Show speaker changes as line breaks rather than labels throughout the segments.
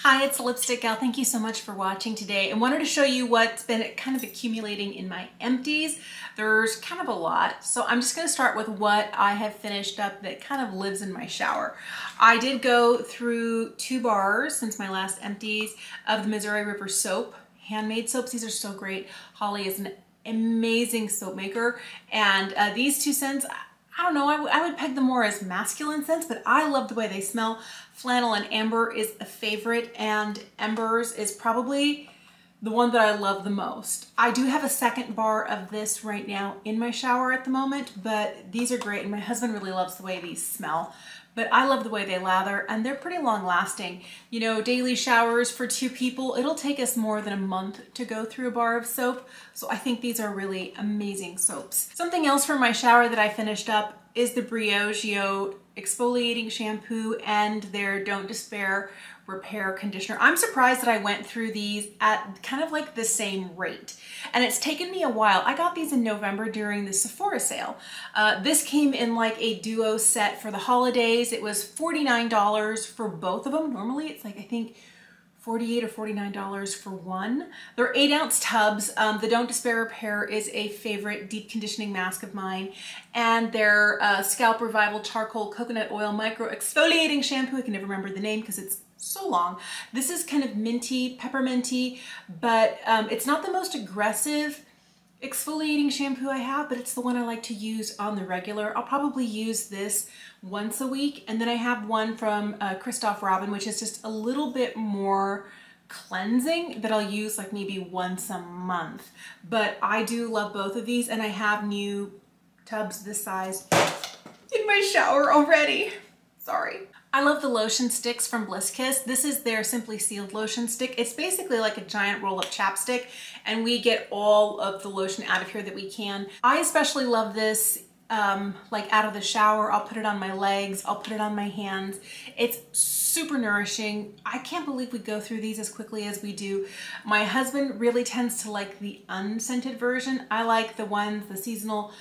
Hi, it's Lipstick Gal. Thank you so much for watching today. I wanted to show you what's been kind of accumulating in my empties. There's kind of a lot, so I'm just going to start with what I have finished up that kind of lives in my shower. I did go through 2 bars since my last empties of the Missouri River soap, handmade soaps. These are so great. Holly is an amazing soap maker, and these 2 scents, I don't know, I would peg them more as masculine scents, but I love the way they smell. Flannel and Amber is a favorite, and Embers is probably the one that I love the most. I do have a 2nd bar of this right now in my shower at the moment, but these are great, and my husband really loves the way these smell. But I love the way they lather, and they're pretty long lasting. You know, daily showers for 2 people, it'll take us more than a month to go through a bar of soap. So I think these are really amazing soaps. Something else from my shower that I finished up is the Briogeo exfoliating shampoo and their Don't Despair repair conditioner. I'm surprised that I went through these at kind of like the same rate, and it's taken me a while. I got these in November during the Sephora sale. This came in like a duo set for the holidays. It was $49 for both of them. Normally it's like, I think $48 or $49 for one. They're 8-ounce tubs. The Don't Despair Repair is a favorite deep conditioning mask of mine, and their Scalp Revival Charcoal Coconut Oil Micro Exfoliating Shampoo. I can never remember the name because it's so long. This is kind of minty, pepperminty, but it's not the most aggressive exfoliating shampoo I have, but it's the one I like to use on the regular. I'll probably use this once a week, and then I have one from Christoph Robin, which is just a little bit more cleansing, that I'll use like maybe once a month. But I do love both of these, and I have new tubs this size in my shower already. Sorry. I love the lotion sticks from Bliss Kiss. This is their Simply Sealed lotion stick. It's basically like a giant roll-up chapstick, and we get all of the lotion out of here that we can. I especially love this like out of the shower. I'll put it on my legs, I'll put it on my hands. It's super nourishing. I can't believe we go through these as quickly as we do. My husband really tends to like the unscented version. I like the ones, the seasonal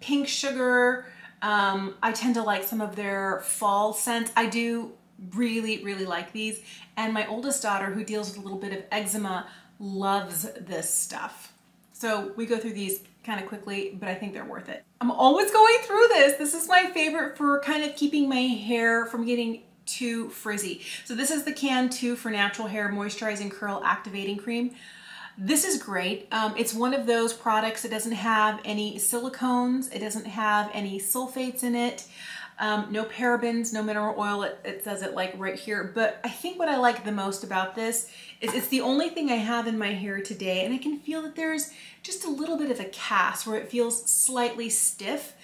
pink sugar. I tend to like some of their fall scents. I do really, really like these. And my oldest daughter, who deals with a little bit of eczema, loves this stuff. So we go through these kind of quickly, but I think they're worth it. I'm always going through this. This is my favorite for kind of keeping my hair from getting too frizzy. So this is the Can 2 for Natural Hair Moisturizing Curl Activating Cream. This is great. It's one of those products that doesn't have any silicones. It doesn't have any sulfates in it. No parabens, no mineral oil. It says it like right here. But I think what I like the most about this is it's the only thing I have in my hair today, and I can feel that there's just a little bit of a cast where it feels slightly stiff,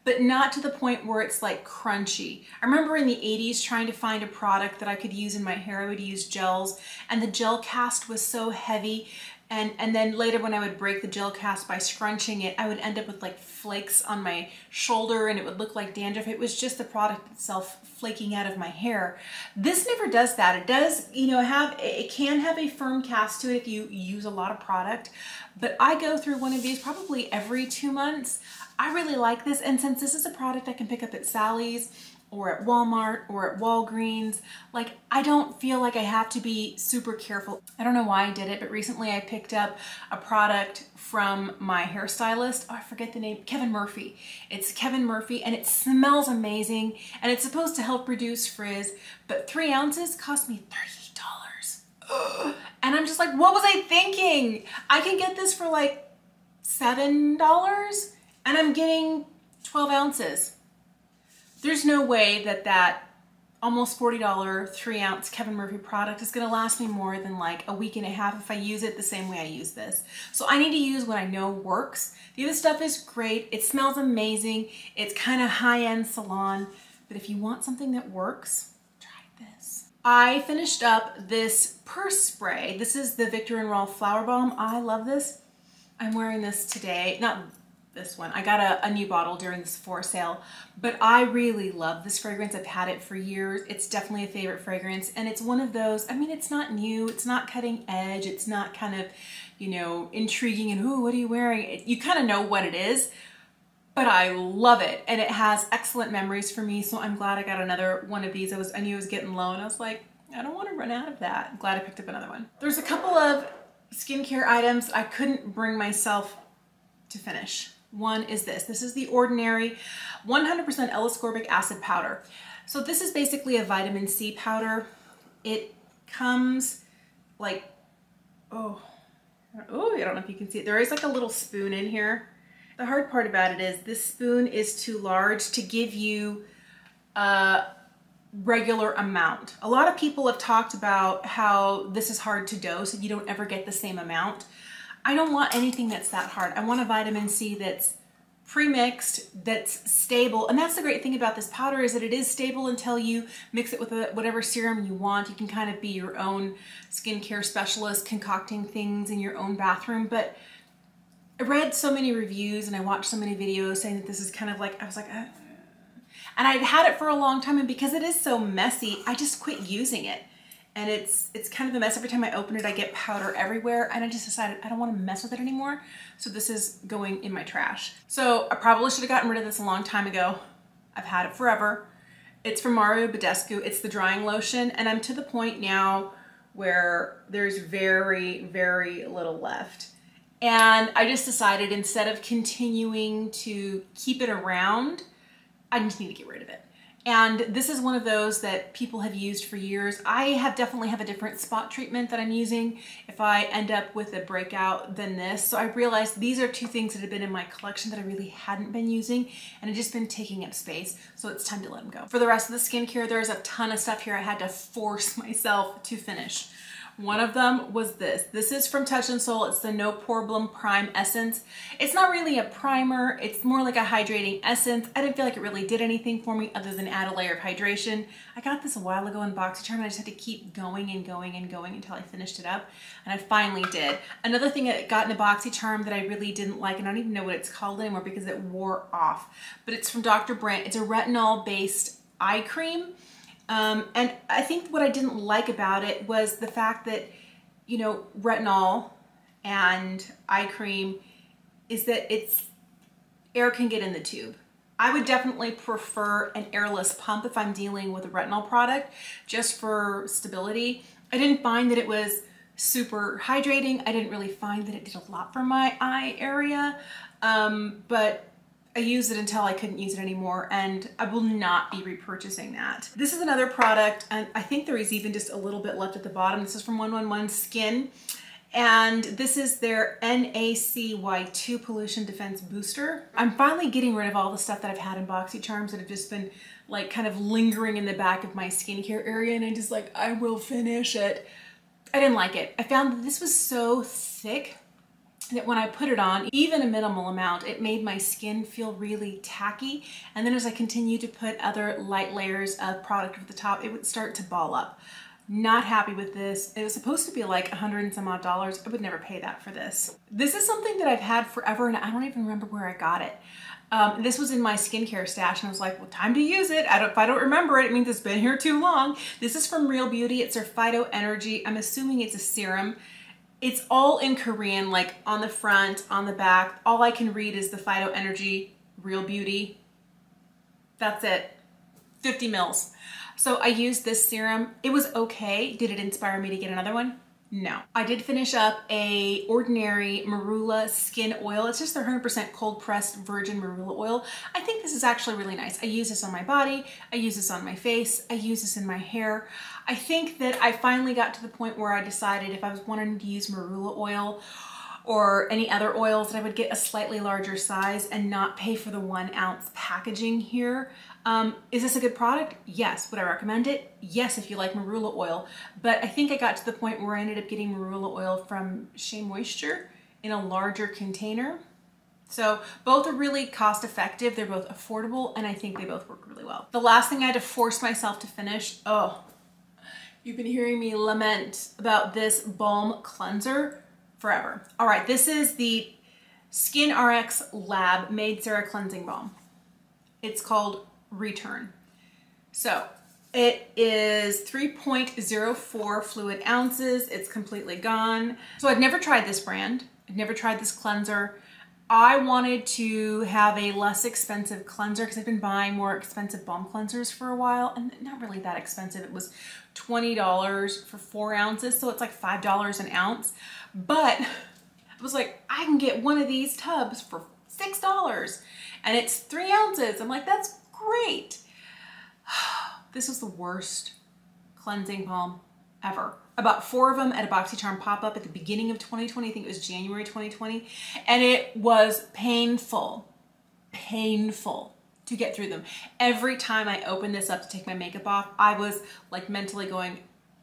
but not to the point where it's like crunchy. I remember in the 80s trying to find a product that I could use in my hair. I would use gels, and the gel cast was so heavy. And then later when I would break the gel cast by scrunching it, I would end up with like flakes on my shoulder, and it would look like dandruff. It was just the product itself flaking out of my hair. This never does that. It does, you know, it can have a firm cast to it if you use a lot of product, but I go through one of these probably every 2 months. I really like this, and since this is a product I can pick up at Sally's or at Walmart or at Walgreens, like I don't feel like I have to be super careful. I don't know why I did it, but recently I picked up a product from my hairstylist. Oh, I forget the name, Kevin Murphy. It's Kevin Murphy, and it smells amazing, and it's supposed to help reduce frizz, but 3 ounces cost me $38. Ugh. And I'm just like, what was I thinking? I can get this for like $7, and I'm getting 12 ounces. There's no way that that almost $40 3-ounce Kevin Murphy product is gonna last me more than like a week and a half if I use it the same way I use this. So I need to use what I know works. The other stuff is great. It smells amazing. It's kind of high-end salon, but if you want something that works, try this. I finished up this purse spray. This is the Viktor & Rolf Flower Balm. I love this. I'm wearing this today. Not this one. I got a new bottle during the Sephora sale, but I really love this fragrance. I've had it for years. It's definitely a favorite fragrance, and it's one of those, I mean, it's not new, it's not cutting edge, it's not kind of, you know, intriguing and, ooh, what are you wearing? You kind of know what it is, but I love it, and it has excellent memories for me, so I'm glad I got another one of these. I knew I was getting low, and I was like, I don't want to run out of that. I'm glad I picked up another one. There's a couple of skincare items I couldn't bring myself to finish. One is this. This is the Ordinary 100% L-ascorbic acid powder. So this is basically a vitamin C powder. It comes like, oh, I don't know if you can see it. There is like a little spoon in here. The hard part about it is this spoon is too large to give you a regular amount. A lot of people have talked about how this is hard to dose and you don't ever get the same amount. I don't want anything that's that hard. I want a vitamin C that's pre-mixed, that's stable. And that's the great thing about this powder is that it is stable until you mix it with whatever serum you want. You can kind of be your own skincare specialist, concocting things in your own bathroom. But I read so many reviews and I watched so many videos saying that this is kind of like, I was like, and I'd had it for a long time, and because it is so messy, I just quit using it. And it's kind of a mess. Every time I open it, I get powder everywhere, and I just decided I don't want to mess with it anymore. So this is going in my trash. So I probably should have gotten rid of this a long time ago. I've had it forever. It's from Mario Badescu. It's the drying lotion, and I'm to the point now where there's very, very little left. And I just decided instead of continuing to keep it around, I just need to get rid of it. And this is one of those that people have used for years. I definitely have a different spot treatment that I'm using if I end up with a breakout than this. So I realized these are two things that have been in my collection that I really hadn't been using and have just been taking up space. So it's time to let them go. For the rest of the skincare, there's a ton of stuff here I had to force myself to finish. One of them was this. This is from Touch & Soul. It's the No Problem Prime Essence. It's not really a primer. It's more like a hydrating essence. I didn't feel like it really did anything for me other than add a layer of hydration. I got this a while ago in BoxyCharm and I just had to keep going and going and going until I finished it up. And I finally did. Another thing that got in a BoxyCharm that I really didn't like, and I don't even know what it's called anymore because it wore off, but it's from Dr. Brandt. It's a retinol-based eye cream. And I think what I didn't like about it was the fact that, you know, retinol and eye cream is that air can get in the tube. I would definitely prefer an airless pump if I'm dealing with a retinol product just for stability. I didn't find that it was super hydrating. I didn't really find that it did a lot for my eye area, but I used it until I couldn't use it anymore, and I will not be repurchasing that. This is another product, and I think there is even just a little bit left at the bottom. This is from 111 Skin, and this is their NACY2 Pollution Defense Booster. I'm finally getting rid of all the stuff that I've had in BoxyCharms that have just been like kind of lingering in the back of my skincare area, and I'm just like, I will finish it. I didn't like it. I found that this was so thick that when I put it on, even a minimal amount, it made my skin feel really tacky. And then as I continued to put other light layers of product over the top, it would start to ball up. Not happy with this. It was supposed to be like $100 and some odd. I would never pay that for this. This is something that I've had forever and I don't even remember where I got it. This was in my skincare stash and I was like, well, time to use it. If I don't remember it, it means it's been here too long. This is from Real Beauty. It's their Phyto Energy. I'm assuming it's a serum. It's all in Korean, like on the front, on the back. All I can read is the Phyto Energy, Real Beauty. That's it, 50 mils. So I used this serum. It was okay. Did it inspire me to get another one? No. I did finish up a Ordinary Marula Skin Oil. It's just their 100% cold pressed virgin marula oil. I think this is actually really nice. I use this on my body. I use this on my face. I use this in my hair. I think that I finally got to the point where I decided if I was wanting to use marula oil or any other oils that I would get a slightly larger size and not pay for the 1 ounce packaging here. Is this a good product? Yes. Would I recommend it? Yes, if you like marula oil. But I think I got to the point where I ended up getting marula oil from Shea Moisture in a larger container. So both are really cost effective. They're both affordable and I think they both work really well. The last thing I had to force myself to finish, oh, you've been hearing me lament about this balm cleanser forever. All right, this is the SkinRX Lab Made Sarah Cleansing Balm. It's called Return. So it is 3.04 fluid ounces. It's completely gone. So I'd never tried this brand. I'd never tried this cleanser. I wanted to have a less expensive cleanser because I've been buying more expensive balm cleansers for a while and not really that expensive. It was $20 for 4 ounces, so it's like $5 an ounce. But I was like, I can get one of these tubs for $6 and it's 3 ounces. I'm like, that's great. This was the worst cleansing balm ever. About 4 of them at a BoxyCharm pop-up at the beginning of 2020. I think it was January 2020. And it was painful to get through them. Every time I opened this up to take my makeup off, I was like mentally going,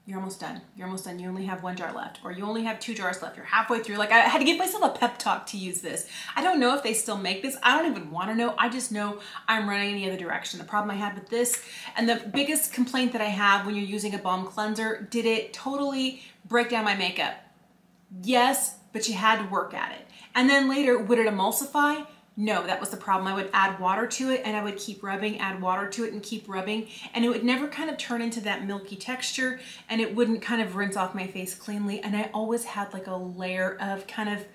you're almost done. You're almost done. You only have 1 jar left, or you only have 2 jars left. You're halfway through. Like, I had to give myself a pep talk to use this. I don't know if they still make this. I don't even want to know. I just know I'm running in the other direction. The problem I had with this, and the biggest complaint that I have when you're using a balm cleanser, did it totally break down my makeup? Yes, but you had to work at it. And then later, would it emulsify? No, that was the problem. I would add water to it and I would keep rubbing, add water to it and keep rubbing, and it would never kind of turn into that milky texture, and it wouldn't kind of rinse off my face cleanly. And I always had like a layer of kind of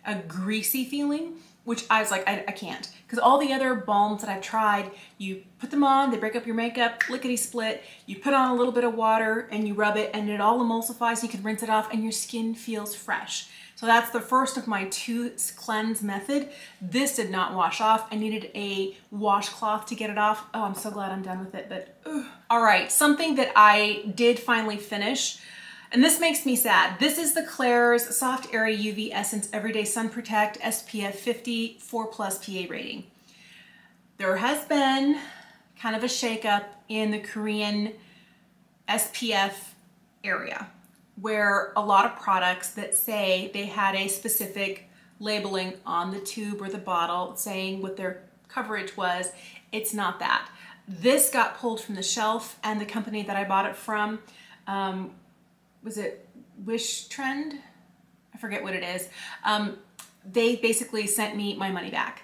a greasy feeling, which I was like, I can't. Because all the other balms that I've tried, you put them on, they break up your makeup, lickety split, you put on a little bit of water and you rub it and it all emulsifies, you can rinse it off and your skin feels fresh. So that's the first of my 2 cleanse method. This did not wash off. I needed a washcloth to get it off. Oh, I'm so glad I'm done with it, but all right, something that I did finally finish, and this makes me sad. This is the Claire's Soft Airy UV Essence Everyday Sun Protect SPF 50 4+ PA rating. There has been kind of a shakeup in the Korean SPF area, where a lot of products that say they had a specific labeling on the tube or the bottle saying what their coverage was, it's not that. This got pulled from the shelf, and the company that I bought it from, was it Wish Trend? I forget what it is. They basically sent me my money back.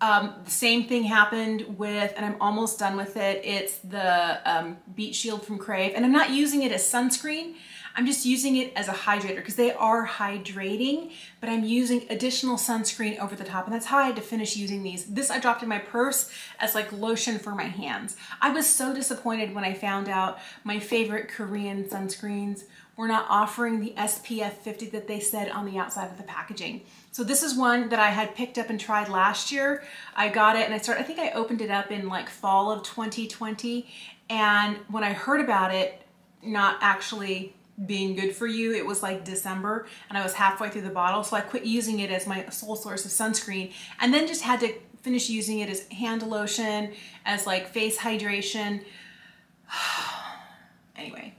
The same thing happened with, and I'm almost done with it, it's the Beet Shield from Crave, and I'm not using it as sunscreen. I'm just using it as a hydrator because they are hydrating, but I'm using additional sunscreen over the top, and that's how I had to finish using these. This I dropped in my purse as like lotion for my hands. I was so disappointed when I found out my favorite Korean sunscreens were not offering the SPF 50 that they said on the outside of the packaging. So this is one that I had picked up and tried last year. I got it and I think I opened it up in like fall of 2020. And when I heard about it not actually being good for you, it was like December and I was halfway through the bottle. So I quit using it as my sole source of sunscreen, and then just had to finish using it as hand lotion, as like face hydration. Anyway,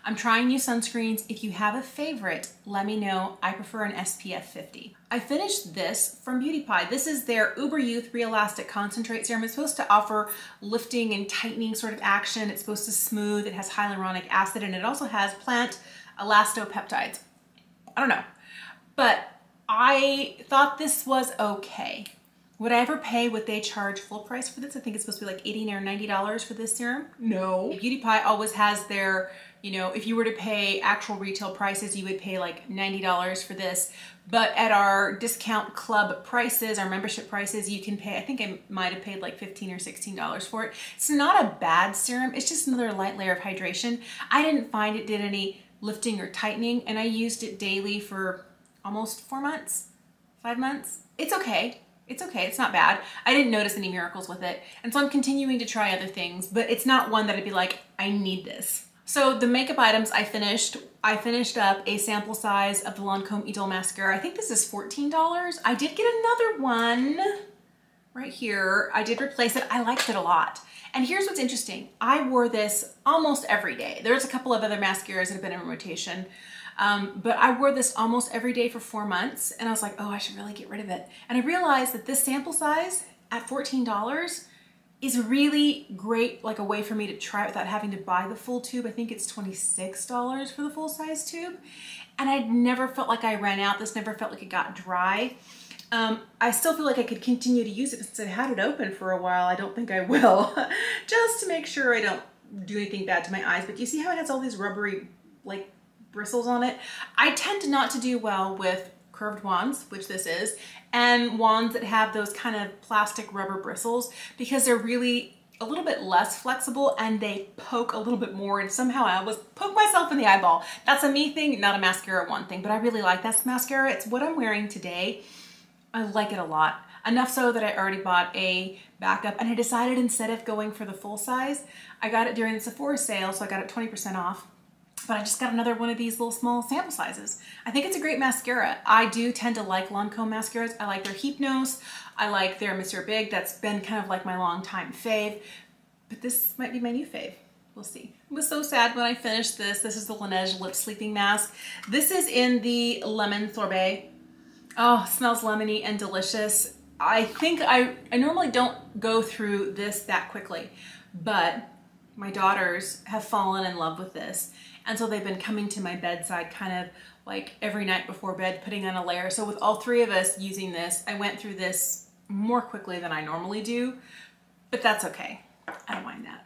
I'm trying new sunscreens. If you have a favorite, let me know. I prefer an SPF 50. I finished this from Beauty Pie. This is their Uber Youth Real Elastic Concentrate Serum. It's supposed to offer lifting and tightening sort of action. It's supposed to smooth. It has hyaluronic acid, and it also has plant elastopeptides. I don't know, but I thought this was okay. Would I ever pay what they charge full price for this? I think it's supposed to be like $80 or $90 for this serum. No. Beauty Pie always has their, you know, if you were to pay actual retail prices, you would pay like $90 for this. But at our discount club prices, our membership prices, you can pay, I think I might have paid like $15 or $16 for it. It's not a bad serum. It's just another light layer of hydration. I didn't find it did any lifting or tightening, and I used it daily for almost 4 months, 5 months. It's okay. It's okay, it's not bad. I didn't notice any miracles with it. And so I'm continuing to try other things, but it's not one that I'd be like, I need this. So the makeup items I finished up a sample size of the Lancome Idole Mascara. I think this is $14. I did get another one right here. I did replace it. I liked it a lot. And here's what's interesting. I wore this almost every day. There's a couple of other mascaras that have been in rotation. But I wore this almost every day for 4 months, and I was like, oh, I should really get rid of it. And I realized that this sample size at $14 is really great, like a way for me to try it without having to buy the full tube. I think it's $26 for the full size tube. And I never felt like I ran out. This never felt like it got dry. I still feel like I could continue to use it since I had it open for a while. I don't think I will, just to make sure I don't do anything bad to my eyes. But you see how it has all these rubbery, like, bristles on it? I tend not to do well with curved wands, which this is, and wands that have those kind of plastic rubber bristles, because they're really a little bit less flexible and they poke a little bit more, and somehow I always poke myself in the eyeball. That's a me thing, not a mascara one thing, but I really like that mascara. It's what I'm wearing today. I like it a lot. Enough so that I already bought a backup, and I decided instead of going for the full size, I got it during the Sephora sale, so I got it 20% off. But I just got another one of these little small sample sizes. I think it's a great mascara. I do tend to like Lancome mascaras. I like their Hypnose. I like their Monsieur Big. That's been kind of like my longtime fave. But this might be my new fave. We'll see. I was so sad when I finished this. This is the Lineage Lip Sleeping Mask. This is in the Lemon Sorbet. Oh, it smells lemony and delicious. I think I normally don't go through this that quickly, but my daughters have fallen in love with this. And so they've been coming to my bedside kind of like every night before bed, putting on a layer. So with all three of us using this, I went through this more quickly than I normally do, but that's okay. I don't mind that.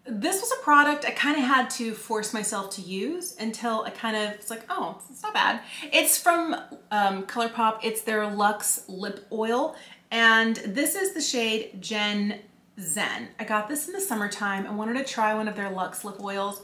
This was a product I kind of had to force myself to use until I kind of, it's like, oh, it's not bad. It's from ColourPop. It's their Luxe Lip Oil. And this is the shade Gen Zen. I got this in the summertime. I wanted to try one of their Luxe Lip Oils.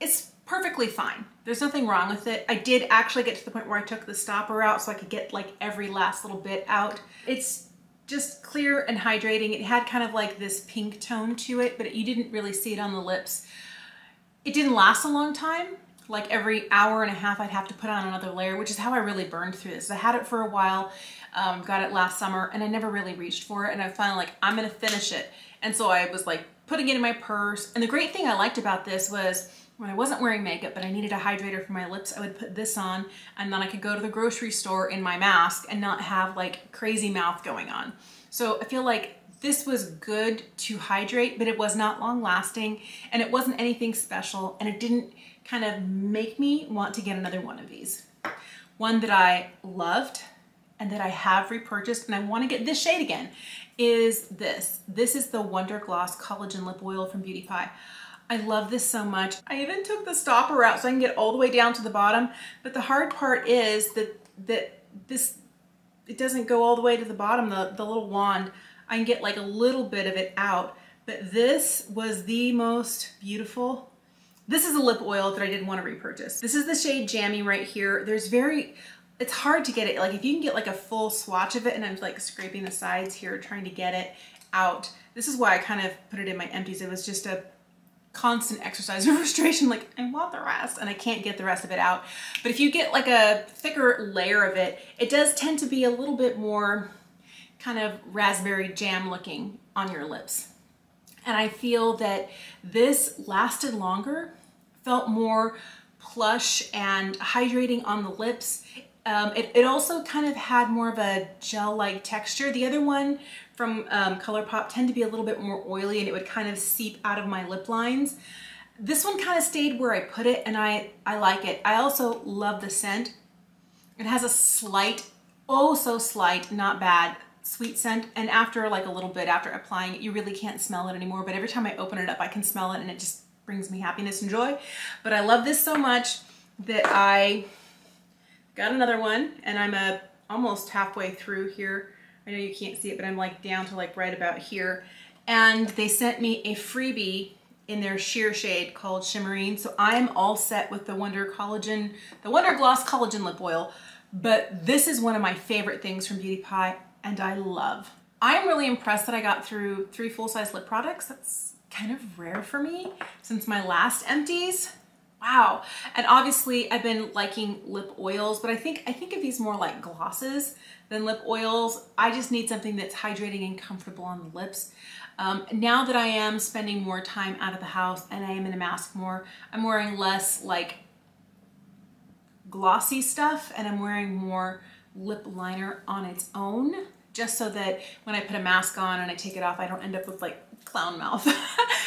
It's perfectly fine. There's nothing wrong with it. I did actually get to the point where I took the stopper out so I could get like every last little bit out. It's just clear and hydrating. It had kind of like this pink tone to it, but you didn't really see it on the lips. It didn't last a long time. Like every hour and a half I'd have to put on another layer, which is how I really burned through this. I had it for a while, got it last summer, and I never really reached for it, and I was finally like, I'm gonna finish it. And so I was like putting it in my purse. And the great thing I liked about this was when I wasn't wearing makeup but I needed a hydrator for my lips, I would put this on, and then I could go to the grocery store in my mask and not have like crazy mouth going on. So I feel like this was good to hydrate, but it was not long lasting, and it wasn't anything special, and it didn't kind of make me want to get another one of these. One that I loved and that I have repurchased and I want to get this shade again is this. This is the Wonder Gloss Collagen Lip Oil from Beauty Pie. I love this so much. I even took the stopper out so I can get all the way down to the bottom, but the hard part is that it doesn't go all the way to the bottom, the little wand. I can get like a little bit of it out, but this was the most beautiful. This is a lip oil that I didn't want to repurchase. This is the shade Jammy right here. It's hard to get it. Like if you can get like a full swatch of it, and I'm like scraping the sides here, trying to get it out. This is why I kind of put it in my empties. It was just a constant exercise of frustration. Like I want the rest and I can't get the rest of it out. But if you get like a thicker layer of it, it does tend to be a little bit more kind of raspberry jam looking on your lips. And I feel that this lasted longer, felt more plush and hydrating on the lips. It also kind of had more of a gel-like texture. The other one from ColourPop tend to be a little bit more oily, and it would kind of seep out of my lip lines. This one kind of stayed where I put it, and I like it. I also love the scent. It has a slight, oh so slight, not bad, sweet scent, and after like a little bit after applying it, you really can't smell it anymore, but every time I open it up I can smell it, and it just brings me happiness and joy. But I love this so much that I got another one, and I'm almost halfway through here. I know you can't see it, but I'm like down to like right about here, and they sent me a freebie in their sheer shade called Shimmerine, so I am all set with the Wonder Gloss Collagen Lip Oil. But this is one of my favorite things from Beauty Pie, and I love. I'm really impressed that I got through 3 full-size lip products. That's kind of rare for me since my last empties. Wow. And obviously I've been liking lip oils, but I think of these more like glosses than lip oils. I just need something that's hydrating and comfortable on the lips. Now that I am spending more time out of the house and I am in a mask more, I'm wearing less like glossy stuff, and I'm wearing more lip liner on its own, just so that when I put a mask on and I take it off, I don't end up with like clown mouth,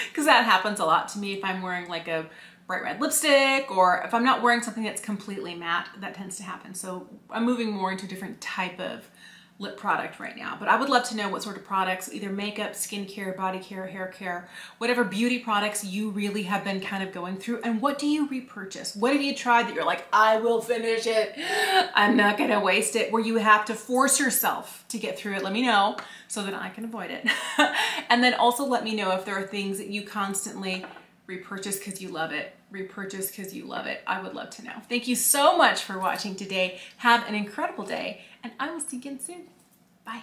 because that happens a lot to me if I'm wearing like a bright red lipstick, or if I'm not wearing something that's completely matte, that tends to happen. So I'm moving more into a different type of lip product right now, but I would love to know what sort of products, either makeup, skincare, body care, hair care, whatever beauty products you really have been kind of going through, and what do you repurchase? What have you tried that you're like, I will finish it, I'm not gonna waste it, where you have to force yourself to get through it? Let me know so that I can avoid it. And then also let me know if there are things that you constantly repurchase because you love it, repurchase because you love it. I would love to know. Thank you so much for watching today. Have an incredible day, and I will see you again soon. Bye.